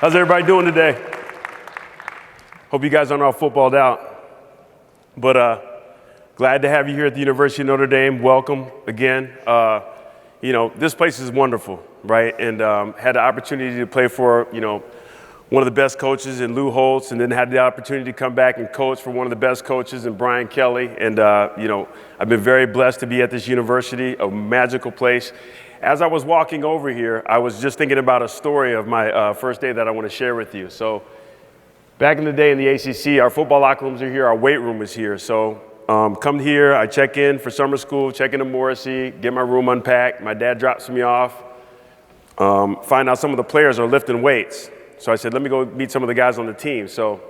How's everybody doing today? Hope you guys aren't all footballed out. But glad to have you here at the University of Notre Dame. Welcome again. This place is wonderful, right? And had the opportunity to play for, one of the best coaches in Lou Holtz, and then had the opportunity to come back and coach for one of the best coaches in Brian Kelly. And, I've been very blessed to be at this university, a magical place. As I was walking over here, I was just thinking about a story of my first day that I want to share with you. So back in the day in the ACC, our football locker rooms are here, our weight room is here. So come here, I check in for summer school, check into Morrissey, get my room unpacked. My dad drops me off, find out some of the players are lifting weights. So I said, let me go meet some of the guys on the team. So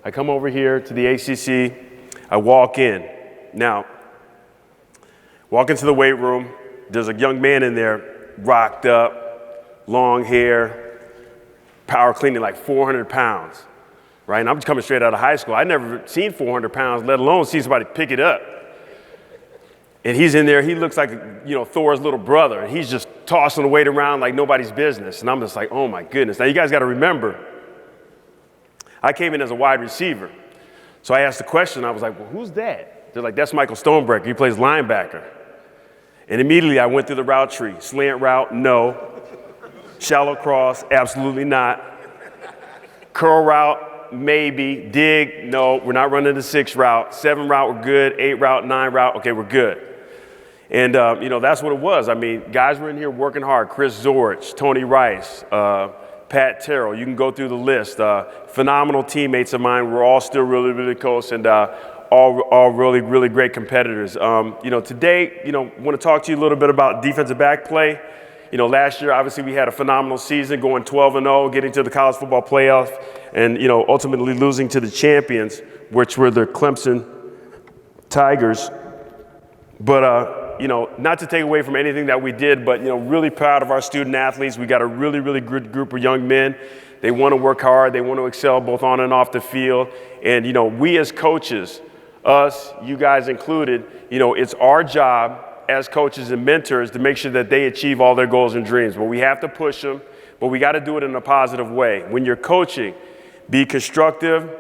I come over here to the ACC, I walk in. Now, walk into the weight room, there's a young man in there, rocked up, long hair, power cleaning like 400 pounds, right? And I'm just coming straight out of high school. I'd never seen 400 pounds, let alone see somebody pick it up. And he's in there, he looks like, Thor's little brother, and he's just tossing the weight around like nobody's business. And I'm just like, oh my goodness. Now you guys got to remember, I came in as a wide receiver. So I asked the question, I was like, well, who's that? They're like, that's Michael Stonebreaker, he plays linebacker. And immediately I went through the route tree. Slant route, no. Shallow cross, absolutely not. Curl route, maybe. Dig, no, we're not running the 6 route. 7 route, we're good. 8 route, 9 route, okay, we're good. And, that's what it was. I mean, guys were in here working hard. Chris Zorich, Tony Rice, Pat Terrell. You can go through the list. Phenomenal teammates of mine. We're all still really, really close, and all really, really great competitors. Today, want to talk to you a little bit about defensive back play. Last year, obviously, we had a phenomenal season, going 12-0, getting to the college football playoff, and, ultimately losing to the champions, which were the Clemson Tigers. But, not to take away from anything that we did, but, really proud of our student athletes. We got a really, really good group of young men. They want to work hard. They want to excel both on and off the field. And, we as coaches, us, you guys included, it's our job as coaches and mentors to make sure that they achieve all their goals and dreams. But we have to push them, but we got to do it in a positive way. When you're coaching, be constructive,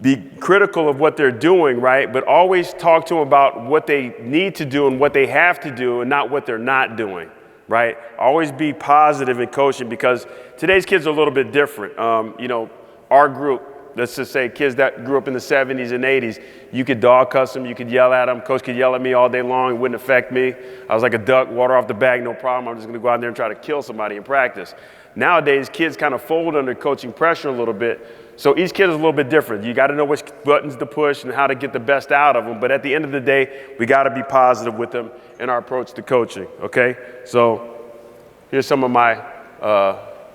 be critical of what they're doing, right? But always talk to them about what they need to do and what they have to do and not what they're not doing, right? Always be positive in coaching, because today's kids are a little bit different. Our group, let's just say kids that grew up in the 70s and 80s, you could dog cuss them, you could yell at them. Coach could yell at me all day long, it wouldn't affect me. I was like a duck, water off the bag, no problem. I'm just gonna go out there and try to kill somebody in practice. Nowadays, kids kind of fold under coaching pressure a little bit. So each kid is a little bit different. You got to know which buttons to push and how to get the best out of them. But at the end of the day, we got to be positive with them in our approach to coaching, okay? So here's some of my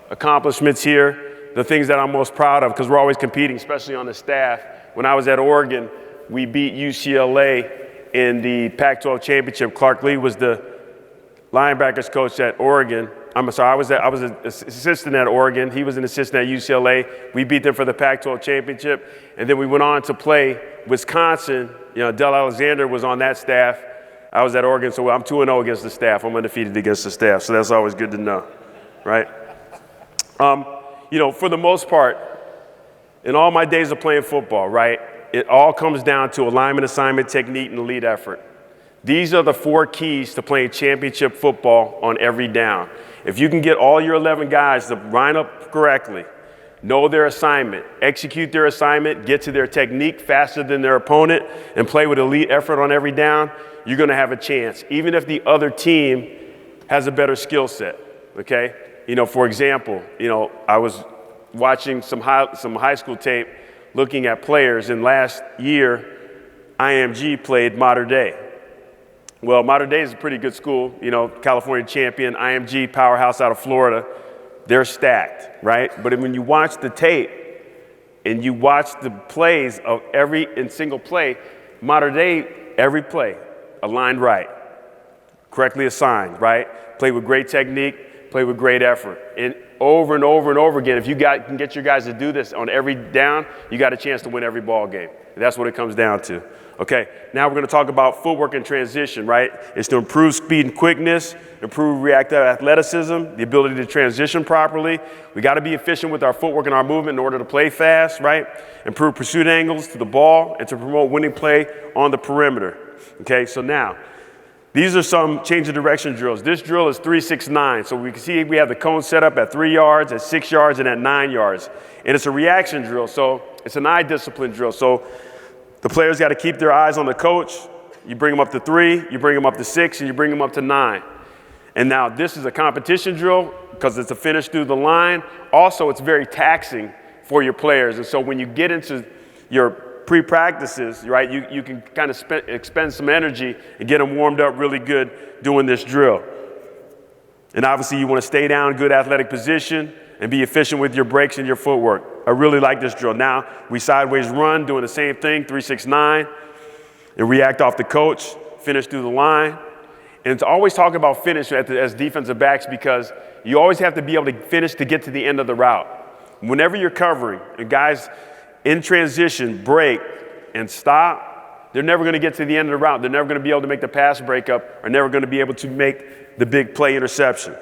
accomplishments here, the things that I'm most proud of, because we're always competing, especially on the staff. When I was at Oregon, we beat UCLA in the Pac-12 championship. Clark Lee was the linebackers coach at Oregon. I was an assistant at Oregon. He was an assistant at UCLA. We beat them for the Pac-12 championship. And then we went on to play Wisconsin. Del Alexander was on that staff. I was at Oregon, so I'm 2-0 against the staff. I'm undefeated against the staff, so that's always good to know, right? For the most part, in all my days of playing football, right, it all comes down to alignment, assignment, technique, and elite effort. These are the 4 keys to playing championship football on every down. If you can get all your 11 guys to line up correctly, know their assignment, execute their assignment, get to their technique faster than their opponent, and play with elite effort on every down, you're going to have a chance, even if the other team has a better skill set, okay? For example, I was watching some high school tape looking at players, and last year, IMG played Mater Dei. Well, Mater Dei is a pretty good school, California champion, IMG, powerhouse out of Florida. They're stacked, right? But when you watch the tape and you watch the plays of every single play, Mater Dei, every play, aligned right, correctly assigned, right? Played with great technique, played with great effort. And over and over and over again. If you can get your guys to do this on every down, you got a chance to win every ball game. And that's what it comes down to. Okay, now we're going to talk about footwork and transition, right? It's to improve speed and quickness, improve reactive athleticism, the ability to transition properly. We got to be efficient with our footwork and our movement in order to play fast, right? Improve pursuit angles to the ball and to promote winning play on the perimeter. Okay, so now, these are some change of direction drills. This drill is 3-6-9. So we can see we have the cone set up at 3 yards, at 6 yards, and at 9 yards. And it's a reaction drill, so it's an eye discipline drill. So the players got to keep their eyes on the coach. You bring them up to 3, you bring them up to 6, and you bring them up to 9. And now this is a competition drill because it's a finish through the line. Also, it's very taxing for your players. And so when you get into your pre-practices, right, you can kind of expend some energy and get them warmed up really good doing this drill. And obviously you want to stay down, good athletic position, and be efficient with your breaks and your footwork. I really like this drill. Now we sideways run, doing the same thing, 3-6-9, and react off the coach, finish through the line. And it's always talking about finish as defensive backs because you always have to be able to finish to get to the end of the route. Whenever you're covering, and guys in transition, break and stop, they're never going to get to the end of the route. They're never going to be able to make the pass breakup or never going to be able to make the big play interception.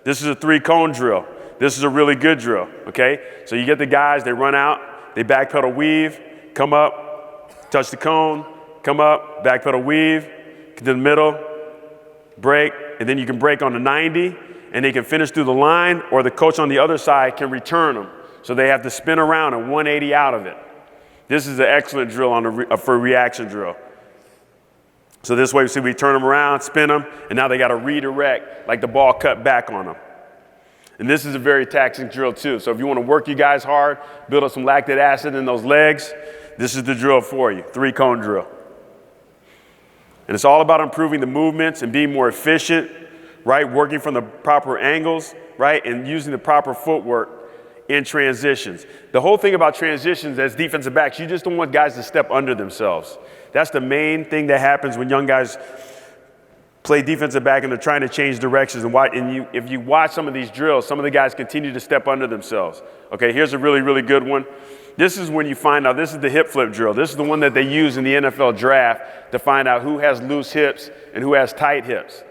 This is a 3-cone drill. This is a really good drill, okay? So you get the guys, they run out, they backpedal weave, come up, touch the cone, come up, backpedal weave, to the middle, break, and then you can break on the 90, and they can finish through the line, or the coach on the other side can return them. So they have to spin around and 180 out of it. This is an excellent drill for a reaction drill. So this way, we see we turn them around, spin them, and now they got to redirect like the ball cut back on them. And this is a very taxing drill too. So if you want to work you guys hard, build up some lactic acid in those legs, this is the drill for you, 3-cone drill. And it's all about improving the movements and being more efficient, right? Working from the proper angles, right? And using the proper footwork in transitions. The whole thing about transitions as defensive backs, you just don't want guys to step under themselves. That's the main thing that happens when young guys play defensive back and they're trying to change directions. If you watch some of these drills, some of the guys continue to step under themselves. Okay, here's a really, really good one. This is when you find out, this is the hip flip drill. This is the one that they use in the NFL draft to find out who has loose hips and who has tight hips.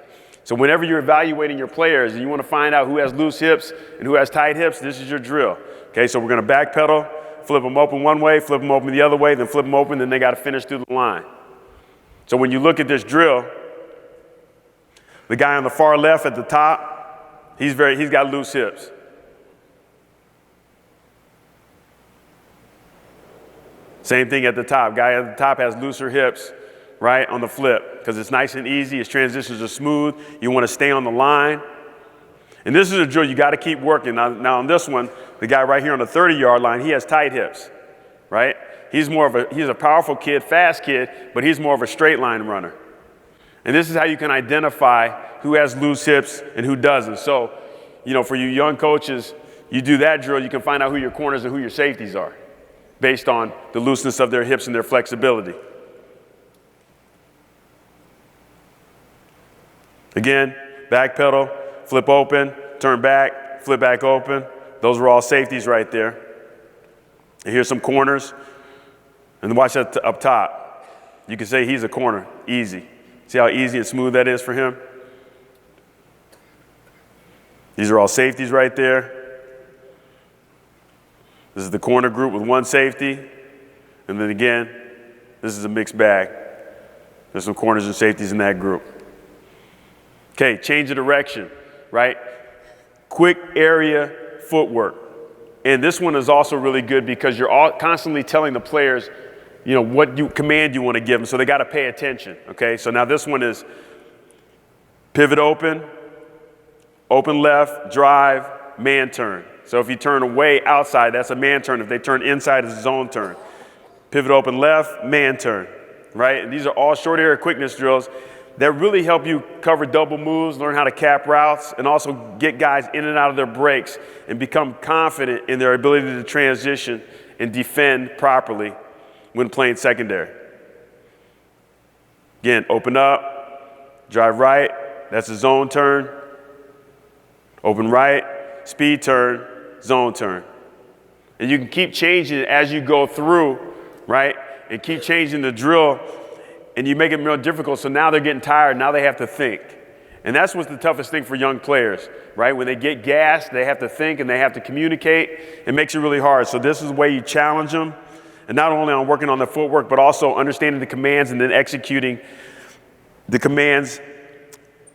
So whenever you're evaluating your players and you want to find out who has loose hips and who has tight hips, this is your drill. Okay, so we're going to backpedal, flip them open one way, flip them open the other way, then flip them open, then they got to finish through the line. So when you look at this drill, the guy on the far left at the top, he's got loose hips. Same thing at the top. Guy at the top has looser hips, right, on the flip, because it's nice and easy. His transitions are smooth. You want to stay on the line. And this is a drill you got to keep working. Now on this one, the guy right here on the 30-yard line, he has tight hips, right? He's a powerful kid, fast kid, but he's more of a straight line runner. And this is how you can identify who has loose hips and who doesn't. So, for you young coaches, you do that drill, you can find out who your corners and who your safeties are based on the looseness of their hips and their flexibility. Again, back pedal, flip open, turn back, flip back open. Those are all safeties right there. And here's some corners. And watch that up top. You can say he's a corner, easy. See how easy and smooth that is for him? These are all safeties right there. This is the corner group with one safety. And then again, this is a mixed bag. There's some corners and safeties in that group. Okay, change of direction, right? Quick area footwork. And this one is also really good because you're all constantly telling the players, what command you want to give them, so they got to pay attention, okay? So now this one is pivot open, open left, drive, man turn. So if you turn away outside, that's a man turn. If they turn inside, it's a zone turn. Pivot open left, man turn, right? And these are all short area quickness drills that really help you cover double moves, learn how to cap routes, and also get guys in and out of their breaks and become confident in their ability to transition and defend properly when playing secondary. Again, open up, drive right, that's a zone turn. Open right, Speed turn, zone turn. And you can keep changing it as you go through, right? And keep changing the drill, and you make it more difficult. So now they're getting tired. Now they have to think. And that's what's the toughest thing for young players, right? When they get gassed, they have to think and they have to communicate. It makes it really hard. So this is the way you challenge them. And not only on working on the footwork, but also understanding the commands and then executing the commands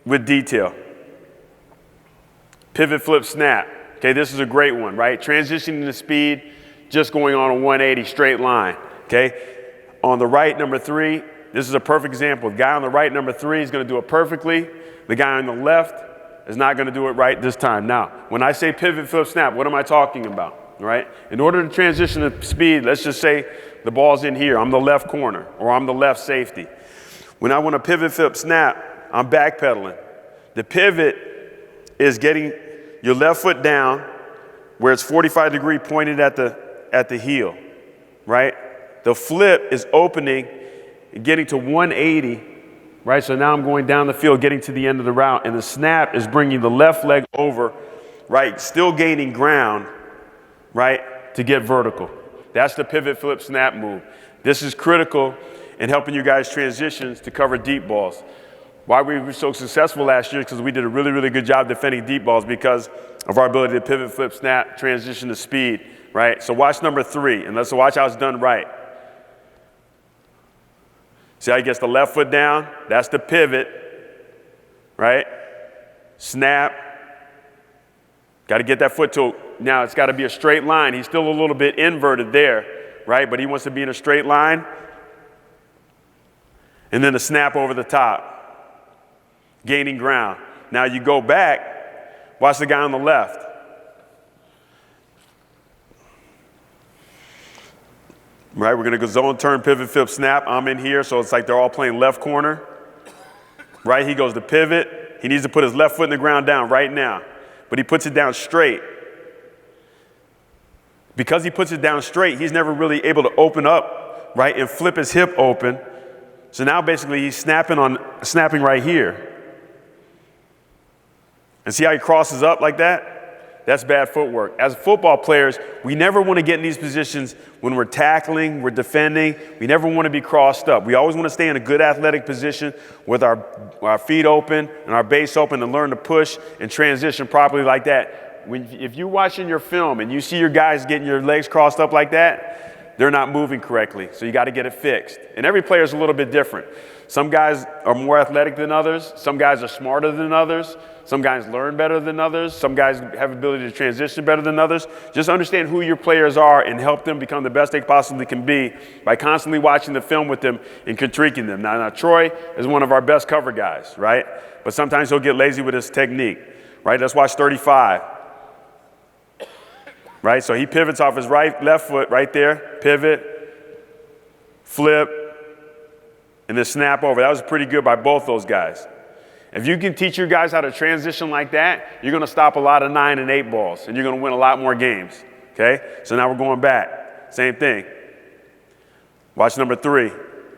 with detail. Pivot, flip, snap. Okay, this is a great one, right? Transitioning to speed, just going on a 180 straight line, okay? On the right, number 3, this is a perfect example. The guy on the right, number 3, is going to do it perfectly. The guy on the left is not going to do it right this time. Now, when I say pivot, flip, snap, what am I talking about, right? In order to transition to speed, let's just say the ball's in here. I'm the left corner, or I'm the left safety. When I want to pivot, flip, snap, I'm backpedaling. The pivot is getting your left foot down where it's 45 degree pointed at the heel, right? The flip is opening and getting to 180, right? So now I'm going down the field, getting to the end of the route, and the snap is bringing the left leg over, right? Still gaining ground, right, to get vertical. That's the pivot, flip, snap move. This is critical in helping you guys transitions to cover deep balls. Why we were so successful last year is because we did a really, really good job defending deep balls because of our ability to pivot, flip, snap, transition to speed, right? So watch number 3, and let's watch how it's done right. See how he gets the left foot down? That's the pivot, right? Snap. Got to get that foot to, now it's got to be a straight line. He's still a little bit inverted there, right? But he wants to be in a straight line. And then the snap over the top, gaining ground. Now you go back, watch the guy on the left. Right, we're going to go zone, turn, pivot, flip, snap. I'm in here, so it's like they're all playing left corner. Right, he goes to pivot. He needs to put his left foot in the ground down right now. But he puts it down straight. Because he puts it down straight, he's never really able to open up, right, and flip his hip open. So now basically he's snapping right here. And see how he crosses up like that? That's bad footwork. As football players, we never want to get in these positions when we're tackling, we're defending. We never want to be crossed up. We always want to stay in a good athletic position with our feet open and our base open and learn to push and transition properly like that. If you're watching your film and you see your guys getting your legs crossed up like that, they're not moving correctly. So you got to get it fixed. And every player is a little bit different. Some guys are more athletic than others. Some guys are smarter than others. Some guys learn better than others. Some guys have ability to transition better than others. Just understand who your players are and help them become the best they possibly can be by constantly watching the film with them and critiquing them. Now Troy is one of our best cover guys, right? But sometimes he'll get lazy with his technique, right? Let's watch 35. Right, so he pivots off his left foot right there, pivot, flip, and then snap over. That was pretty good by both those guys. If you can teach your guys how to transition like that, you're going to stop a lot of 9 and 8 balls, and you're going to win a lot more games, okay? So now we're going back. Same thing. Watch number 3.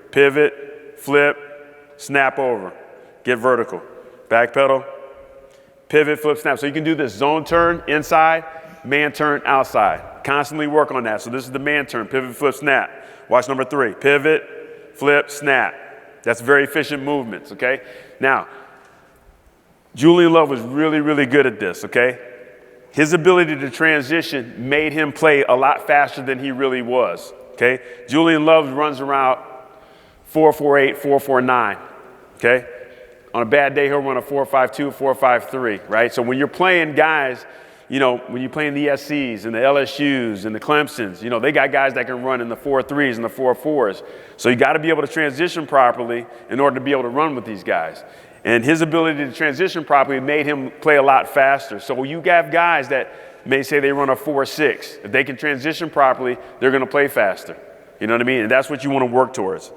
Pivot, flip, snap over. Get vertical. Back pedal, pivot, flip, snap. So you can do this zone turn inside, man turn outside. Constantly work on that. So this is the man turn, pivot, flip, snap. Watch number 3. Pivot, flip, snap. That's very efficient movements, okay? Now, Julian Love was really, really good at this, okay? His ability to transition made him play a lot faster than he really was, okay? Julian Love runs around 4.48, 4.49, okay? On a bad day, he'll run a 4.52, 4.53, right? So when you're playing guys, you know, when you're playing the SCs and the LSUs and the Clemsons, you know, they got guys that can run in the 4.3s and the 4.4s. So you got to be able to transition properly in order to be able to run with these guys. And his ability to transition properly made him play a lot faster. So you have guys that may say they run a 4.6. If they can transition properly, they're going to play faster. You know what I mean? And that's what you want to work towards,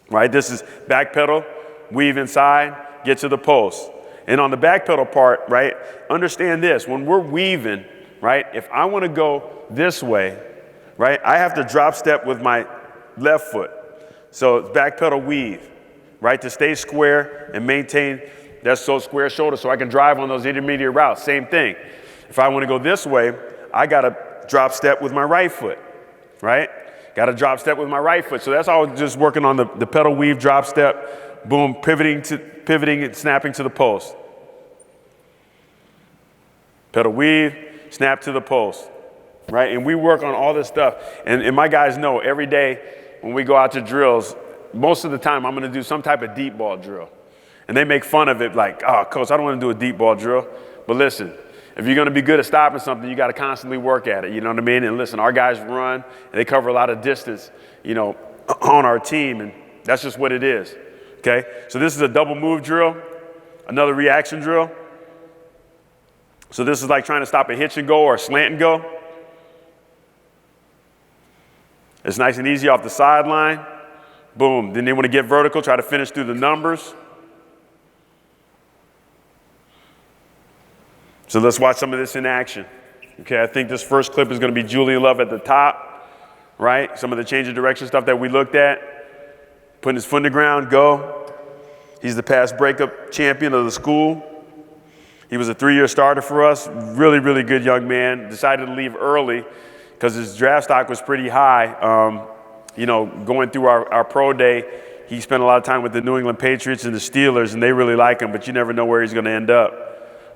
right? This is back pedal, weave inside, get to the post. And on the back pedal part, right, understand this. When we're weaving, right, if I want to go this way, right, I have to drop step with my left foot. So it's back pedal weave, right, to stay square and maintain that square shoulder so I can drive on those intermediate routes. Same thing. If I want to go this way, I got to drop step with my right foot, right? Got to drop step with my right foot. So that's all just working on the pedal weave, drop step, boom, pivoting and snapping to the post. Pedal weave, snap to the post, right? And we work on all this stuff. And my guys know every day when we go out to drills, most of the time I'm going to do some type of deep ball drill. And they make fun of it like, oh, coach, I don't want to do a deep ball drill. But listen, if you're going to be good at stopping something, you got to constantly work at it. You know what I mean? And listen, our guys run, and they cover a lot of distance, you know, on our team. And that's just what it is, okay? So this is a double move drill, another reaction drill. So this is like trying to stop a hitch and go or a slant and go. It's nice and easy off the sideline. Boom. Then they want to get vertical, try to finish through the numbers. So let's watch some of this in action. Okay, I think this first clip is going to be Julian Love at the top, right? Some of the change of direction stuff that we looked at. Putting his foot in the ground, go. He's the past breakup champion of the school. He was a 3-year starter for us. Really, really good young man. Decided to leave early because his draft stock was pretty high. You know, going through our pro day, he spent a lot of time with the New England Patriots and the Steelers, and they really like him, but you never know where he's going to end up.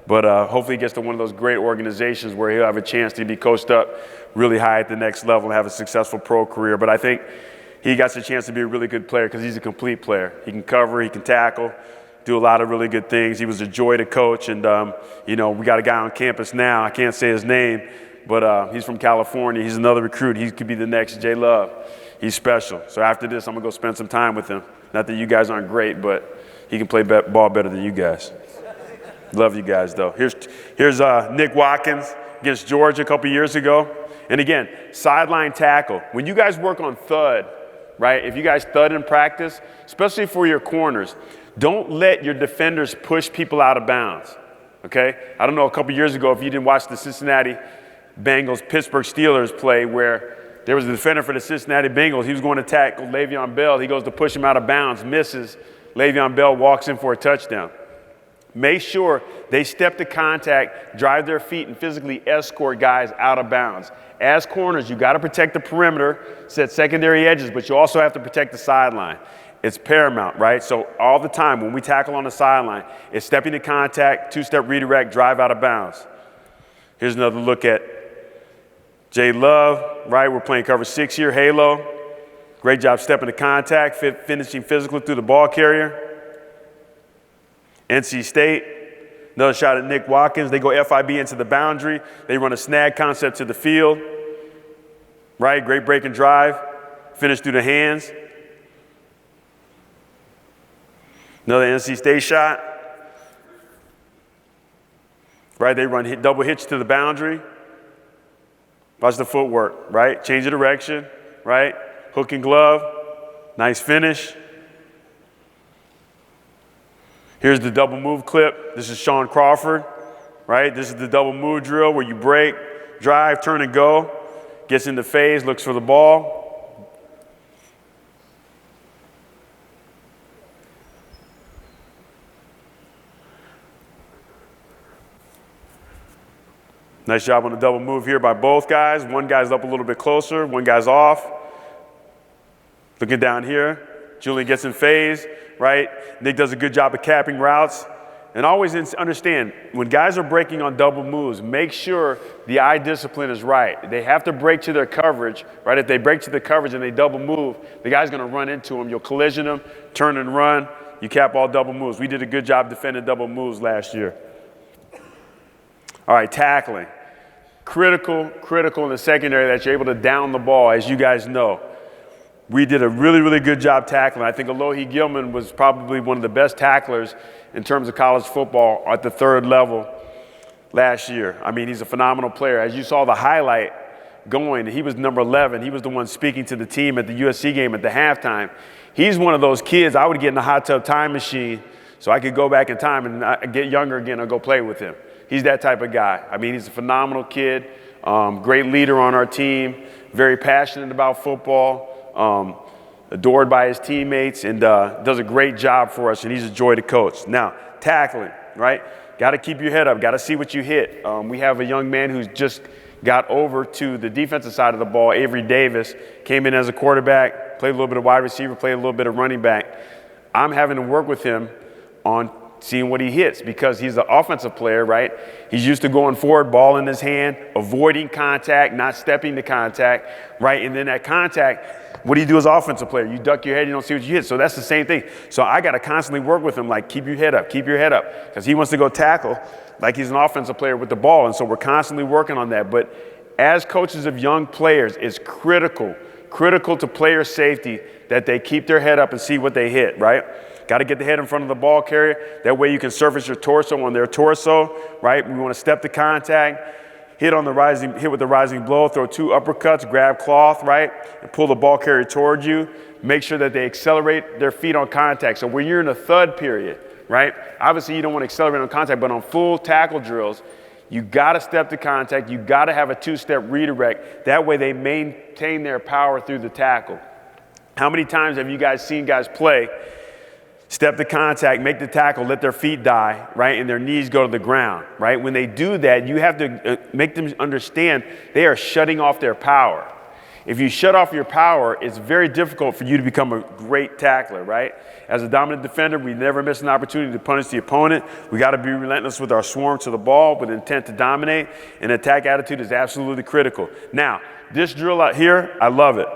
But hopefully he gets to one of those great organizations where he'll have a chance to be coached up really high at the next level and have a successful pro career. But I think he got the chance to be a really good player because he's a complete player. He can cover, he can tackle, do a lot of really good things. He was a joy to coach. And, you know, we got a guy on campus now. I can't say his name, but he's from California. He's another recruit. He could be the next J. Love. He's special. So after this, I'm going to go spend some time with him. Not that you guys aren't great, but he can play ball better than you guys. Love you guys, though. Here's Nick Watkins against Georgia a couple years ago. And again, sideline tackle. When you guys work on thud, right, if you guys thud in practice, especially for your corners, don't let your defenders push people out of bounds, okay? I don't know, a couple years ago, if you didn't watch the Cincinnati Bengals Pittsburgh Steelers play where there was a defender for the Cincinnati Bengals. He was going to tackle Le'Veon Bell. He goes to push him out of bounds, misses. Le'Veon Bell walks in for a touchdown. Make sure they step to contact, drive their feet, and physically escort guys out of bounds. As corners, you got to protect the perimeter, set secondary edges, but you also have to protect the sideline. It's paramount, right? So all the time when we tackle on the sideline, it's stepping to contact, two-step redirect, drive out of bounds. Here's another look at J. Love, right? We're playing cover 6 here, halo. Great job stepping to contact, finishing physically through the ball carrier. NC State, another shot at Nick Watkins. They go FIB into the boundary. They run a snag concept to the field, right? Great break and drive, finish through the hands. Another NC State shot, right? They run double hitch to the boundary. Watch the footwork, right? Change of direction, right? Hook and glove, nice finish. Here's the double move clip. This is Sean Crawford, right? This is the double move drill where you break, drive, turn and go. Gets into phase, looks for the ball. Nice job on the double move here by both guys. One guy's up a little bit closer, one guy's off. Looking down here, Julian gets in phase. Right? Nick does a good job of capping routes. And always understand, when guys are breaking on double moves, make sure the eye discipline is right. They have to break to their coverage, right? If they break to the coverage and they double move, the guy's going to run into them. You'll collision them, turn and run. You cap all double moves. We did a good job defending double moves last year. All right, tackling. Critical in the secondary that you're able to down the ball, as you guys know. We did a really, really good job tackling. I think Alohi Gilman was probably one of the best tacklers in terms of college football at the third level last year. I mean, he's a phenomenal player. As you saw the highlight going, he was number 11. He was the one speaking to the team at the USC game at the halftime. He's one of those kids I would get in the hot tub time machine so I could go back in time and get younger again and go play with him. He's that type of guy. I mean, he's a phenomenal kid, great leader on our team, very passionate about football. Adored by his teammates and does a great job for us, and he's a joy to coach. Now, tackling, right? Got to keep your head up. Got to see what you hit. We have a young man who's just got over to the defensive side of the ball. Avery Davis came in as a quarterback, played a little bit of wide receiver, played a little bit of running back. I'm having to work with him on seeing what he hits because he's an offensive player, right? He's used to going forward, ball in his hand, avoiding contact, not stepping to contact, right? And then that contact, what do you do as an offensive player? You duck your head, you don't see what you hit. So that's the same thing. So I got to constantly work with him, like keep your head up, because he wants to go tackle like he's an offensive player with the ball. And so we're constantly working on that. But as coaches of young players, it's critical to player safety that they keep their head up and see what they hit, right? Got to get the head in front of the ball carrier. That way you can surface your torso on their torso, right? We want to step to contact, hit with the rising blow, throw 2 uppercuts, grab cloth, right? And pull the ball carrier towards you. Make sure that they accelerate their feet on contact. So when you're in a thud period, right? Obviously you don't want to accelerate on contact, but on full tackle drills, you got to step to contact. You got to have a 2-step redirect. That way they maintain their power through the tackle. How many times have you guys seen guys play, step to contact, make the tackle, let their feet die, right, and their knees go to the ground, right? When they do that, you have to make them understand they are shutting off their power. If you shut off your power, it's very difficult for you to become a great tackler, right? As a dominant defender, we never miss an opportunity to punish the opponent. We got to be relentless with our swarm to the ball with intent to dominate, and attack attitude is absolutely critical. Now, this drill out here, I love it.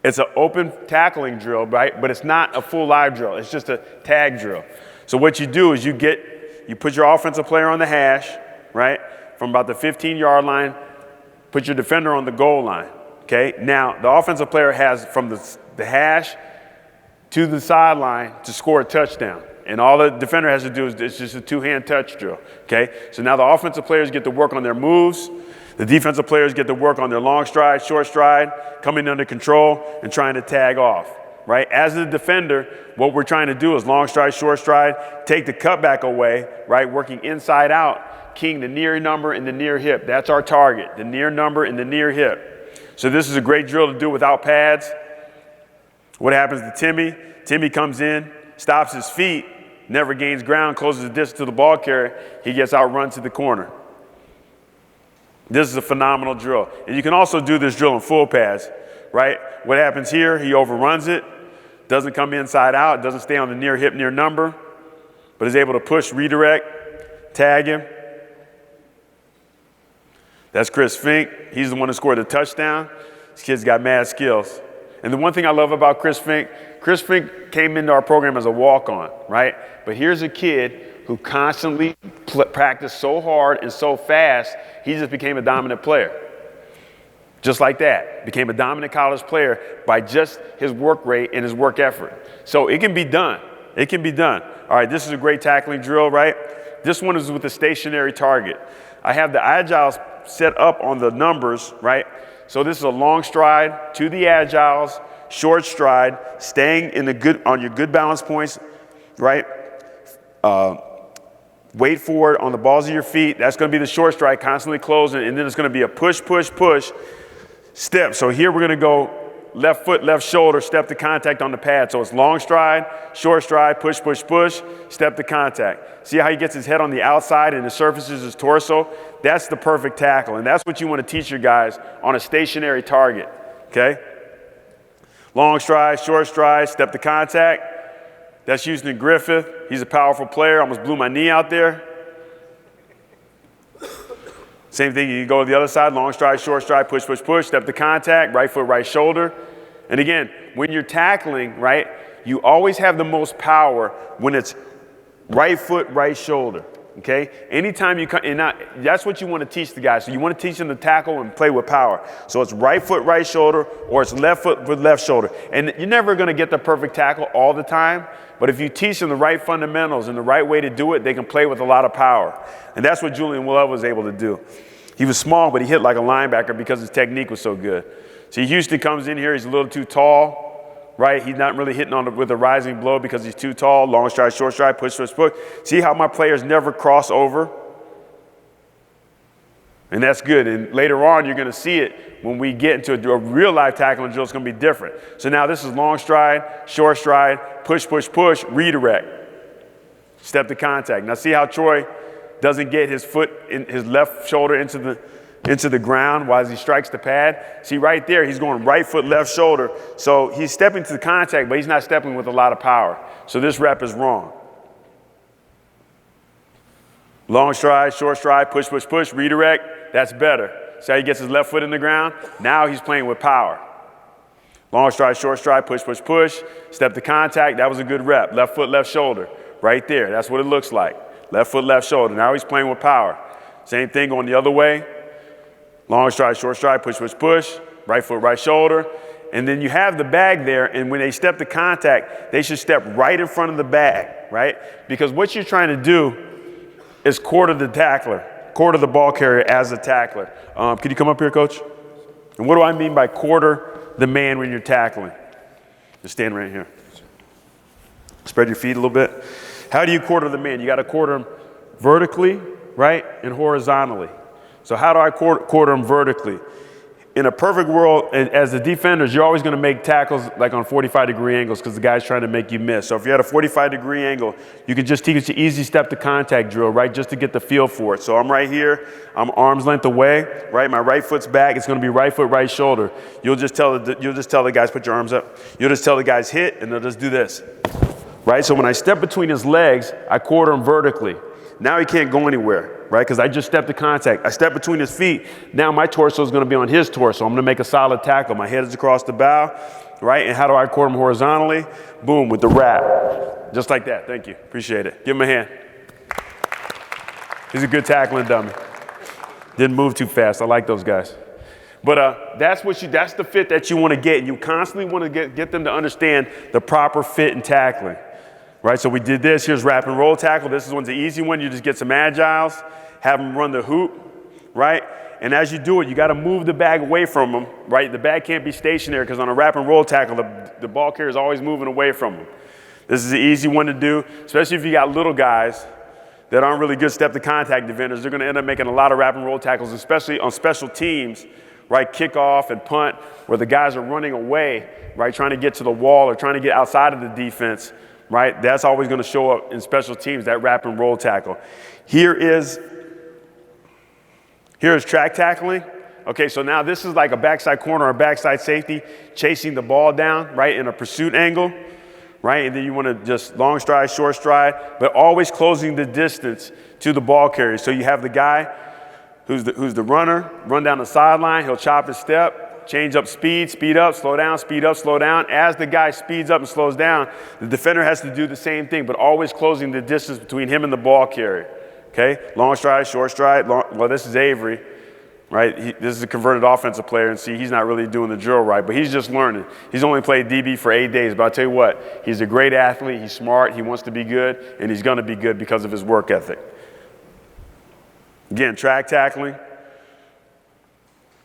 It's an open tackling drill, right? But it's not a full live drill. It's just a tag drill. So what you do is you put your offensive player on the hash, right? From about the 15-yard line, put your defender on the goal line, okay? Now, the offensive player has from the hash to the sideline to score a touchdown. And all the defender has to do is it's just a 2-hand touch drill, okay? So now the offensive players get to work on their moves. The defensive players get to work on their long stride, short stride, coming under control, and trying to tag off, right? As a defender, what we're trying to do is long stride, short stride, take the cutback away, right? Working inside out, keying the near number and the near hip. That's our target, the near number and the near hip. So this is a great drill to do without pads. What happens to Timmy? Timmy comes in, stops his feet, never gains ground, closes the distance to the ball carrier. He gets outrun to the corner. This is a phenomenal drill. And you can also do this drill in full pads, right? What happens here, he overruns it, doesn't come inside out, doesn't stay on the near hip, near number, but is able to push, redirect, tag him. That's Chris Fink. He's the one who scored the touchdown. This kid's got mad skills. And the one thing I love about Chris Fink came into our program as a walk-on, right? But here's a kid who constantly practiced so hard and so fast, he just became a dominant player. Just like that. Became a dominant college player by just his work rate and his work effort. So it can be done. It can be done. All right, this is a great tackling drill, right? This one is with a stationary target. I have the agiles set up on the numbers, right? So this is a long stride to the agiles, short stride, staying on your good balance points, right? Wait forward on the balls of your feet. That's going to be the short stride, constantly closing, and then it's going to be a push, push, push, step. So here we're going to go left foot, left shoulder, step to contact on the pad. So it's long stride, short stride, push, push, push, step to contact. See how he gets his head on the outside and it surfaces his torso? That's the perfect tackle, and that's what you want to teach your guys on a stationary target, okay? Long stride, short stride, step to contact. That's Houston Griffith. He's a powerful player. Almost blew my knee out there. Same thing, you go to the other side, long stride, short stride, push, push, push, step to contact, right foot, right shoulder. And again, when you're tackling, right, you always have the most power when it's right foot, right shoulder, okay? Anytime you come, and that's what you want to teach the guys. So you want to teach them to tackle and play with power. So it's right foot, right shoulder, or it's left foot with left shoulder. And you're never going to get the perfect tackle all the time, but if you teach them the right fundamentals and the right way to do it, they can play with a lot of power. And that's what Julian Love was able to do. He was small, but he hit like a linebacker because his technique was so good. See, Houston comes in here, he's a little too tall, right? He's not really hitting with a rising blow because he's too tall. Long stride, short stride, push, push, push. See how my players never cross over? And that's good. And later on, you're going to see it when we get into a real life tackling drill. It's going to be different. So now this is long stride, short stride, push, push, push, redirect. Step to contact. Now see how Troy doesn't get his foot, his left shoulder into the ground while he strikes the pad? See right there, he's going right foot, left shoulder. So he's stepping to the contact, but he's not stepping with a lot of power. So this rep is wrong. Long stride, short stride, push, push, push, redirect. That's better. See how he gets his left foot in the ground? Now he's playing with power. Long stride, short stride, push, push, push. Step to contact. That was a good rep. Left foot, left shoulder. Right there. That's what it looks like. Left foot, left shoulder. Now he's playing with power. Same thing going the other way. Long stride, short stride, push, push, push. Right foot, right shoulder. And then you have the bag there, and when they step to contact, they should step right in front of the bag, right? Because what you're trying to do is quarter the tackler, quarter the ball carrier as a tackler. Can you come up here, Coach? And what do I mean by quarter the man when you're tackling? Just stand right here. Spread your feet a little bit. How do you quarter the man? You got to quarter him vertically, right, and horizontally. So how do I quarter him vertically? In a perfect world, as the defenders, you're always going to make tackles like on 45-degree angles because the guy's trying to make you miss. So if you had a 45-degree angle, you could just teach an easy step to contact drill, right, just to get the feel for it. So I'm right here. I'm arm's length away, right? My right foot's back. It's going to be right foot, right shoulder. You'll just tell the guys, put your arms up. You'll just tell the guys hit, and they'll just do this, right? So when I step between his legs, I quarter him vertically. Now he can't go anywhere, right? Because I just stepped to contact. I step between his feet. Now my torso is going to be on his torso. I'm going to make a solid tackle. My head is across the bow, right? And how do I quarter him horizontally? Boom, with the wrap. Just like that. Thank you. Appreciate it. Give him a hand. He's a good tackling dummy. Didn't move too fast. I like those guys. But that's the fit that you want to get. You constantly want to get them to understand the proper fit and tackling. Right, so we did this. Here's wrap and roll tackle. This one's an easy one. You just get some agiles, have them run the hoop, right? And as you do it, you got to move the bag away from them, right? The bag can't be stationary because on a wrap and roll tackle, the ball carrier is always moving away from them. This is an easy one to do, especially if you got little guys that aren't really good step to contact defenders. They're going to end up making a lot of wrap and roll tackles, especially on special teams, right? Kickoff and punt, where the guys are running away, right? Trying to get to the wall or trying to get outside of the defense. Right? That's always going to show up in special teams, that wrap and roll tackle. Here is track tackling. Okay, so now this is like a backside corner or backside safety chasing the ball down, right, in a pursuit angle, right? And then you want to just long stride, short stride, but always closing the distance to the ball carrier. So you have the guy who's the runner, run down the sideline, he'll chop his step, change up speed up, slow down, speed up, slow down. As the guy speeds up and slows down, the defender has to do the same thing, but always closing the distance between him and the ball carrier. Okay? Long stride, short stride. Well, this is Avery, right? This is a converted offensive player, and see, he's not really doing the drill right, but he's just learning. He's only played DB for 8 days, but I'll tell you what, he's a great athlete, he's smart, he wants to be good, and he's going to be good because of his work ethic. Again, track tackling.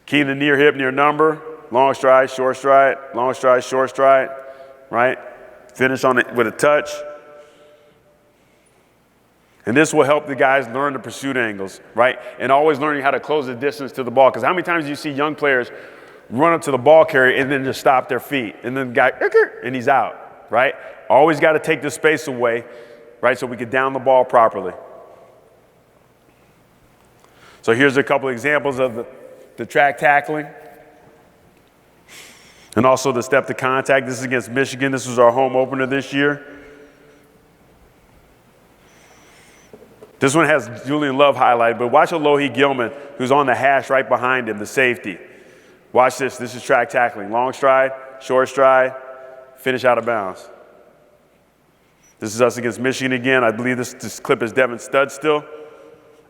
Key in the near hip, near number, long stride, short stride, long stride, short stride, right? Finish on it with a touch. And this will help the guys learn the pursuit angles, right? And always learning how to close the distance to the ball. Because how many times do you see young players run up to the ball carrier and then just stop their feet? And then the guy, and he's out, right? Always got to take the space away, right? So we can down the ball properly. So here's a couple examples of the track tackling, and also the step to contact. This is against Michigan. This was our home opener this year. This one has Julian Love highlighted, but watch Alohi Gilman, who's on the hash right behind him, the safety. Watch this. This is track tackling. Long stride, short stride, finish out of bounds. This is us against Michigan again. I believe this clip is Devin Studd still.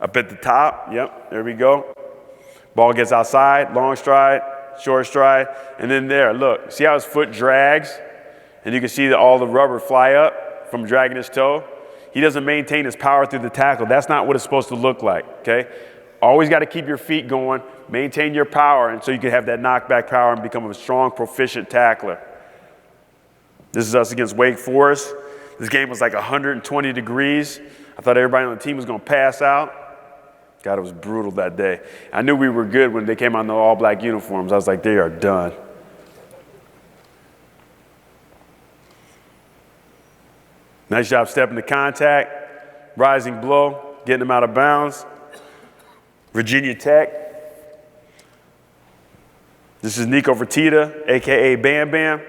Up at the top. Yep, there we go. Ball gets outside, long stride, short stride, and then there, look, see how his foot drags? And you can see that all the rubber fly up from dragging his toe. He doesn't maintain his power through the tackle. That's not what it's supposed to look like, okay? Always got to keep your feet going, maintain your power, and so you can have that knockback power and become a strong, proficient tackler. This is us against Wake Forest. This game was like 120 degrees. I thought everybody on the team was going to pass out. God, it was brutal that day. I knew we were good when they came out in the all-black uniforms. I was like, they are done. Nice job stepping to contact. rising blow, getting him out of bounds. Virginia Tech. This is Nico Fertitta, a.k.a. Bam Bam.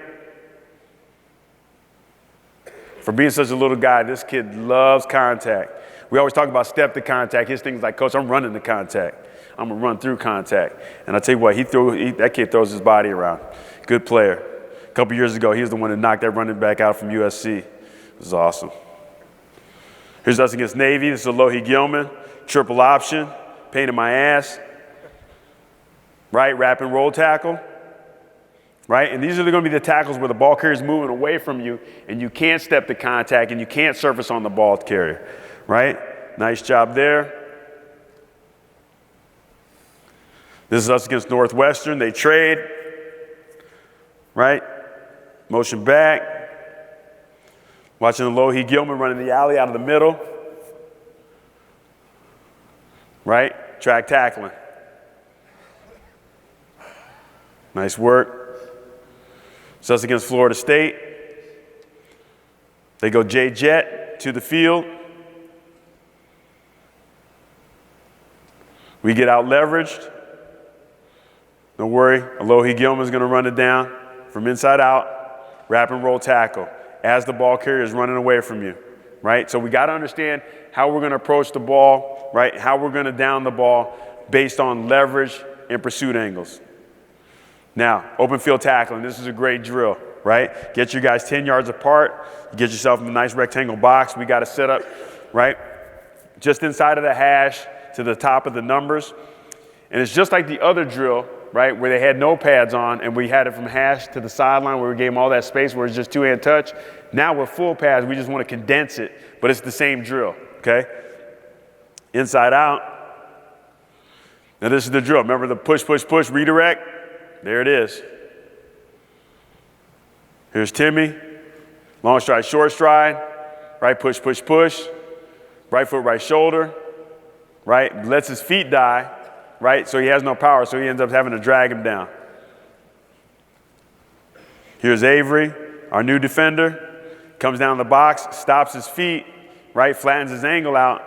For being such a little guy, this kid loves contact. We always talk about step to contact. His thing's like, Coach, I'm running to contact. I'm going to run through contact. And I tell you what, that kid throws his body around. Good player. A couple years ago, he was the one that knocked that running back out from USC. It was awesome. Here's us against Navy. This is Alohi Gilman. Triple option. Pain in my ass. Right? Wrap and roll tackle. Right? And these are going to be the tackles where the ball carrier is moving away from you and you can't step to contact and you can't surface on the ball carrier. Right? Nice job there. This is us against Northwestern. They trade. Right? Motion back. Watching Alohi Gilman running the alley out of the middle. Right? Track tackling. Nice work. So that's against Florida State. They go J-Jet to the field. We get out leveraged. Don't worry, Alohi Gilman's going to run it down from inside out, wrap and roll tackle as the ball carrier is running away from you, right? So we got to understand how we're going to approach the ball, right? How we're going to down the ball based on leverage and pursuit angles. Now, open field tackling, this is a great drill, right? Get your guys 10 yards apart. You get yourself in a nice rectangle box. We got to set up, right, just inside of the hash to the top of the numbers. And it's just like the other drill, right, where they had no pads on and we had it from hash to the sideline where we gave them all that space where it's just two-hand touch. Now we're full pads. We just want to condense it, but it's the same drill, okay? Inside out. Now this is the drill. Remember the push, push, push, redirect? There it is. Here's Timmy. Long stride, short stride. Right push, push, push. Right foot, right shoulder. Right? Lets his feet die. Right? So he has no power, so he ends up having to drag him down. Here's Avery, our new defender. Comes down the box, stops his feet. Right? Flattens his angle out.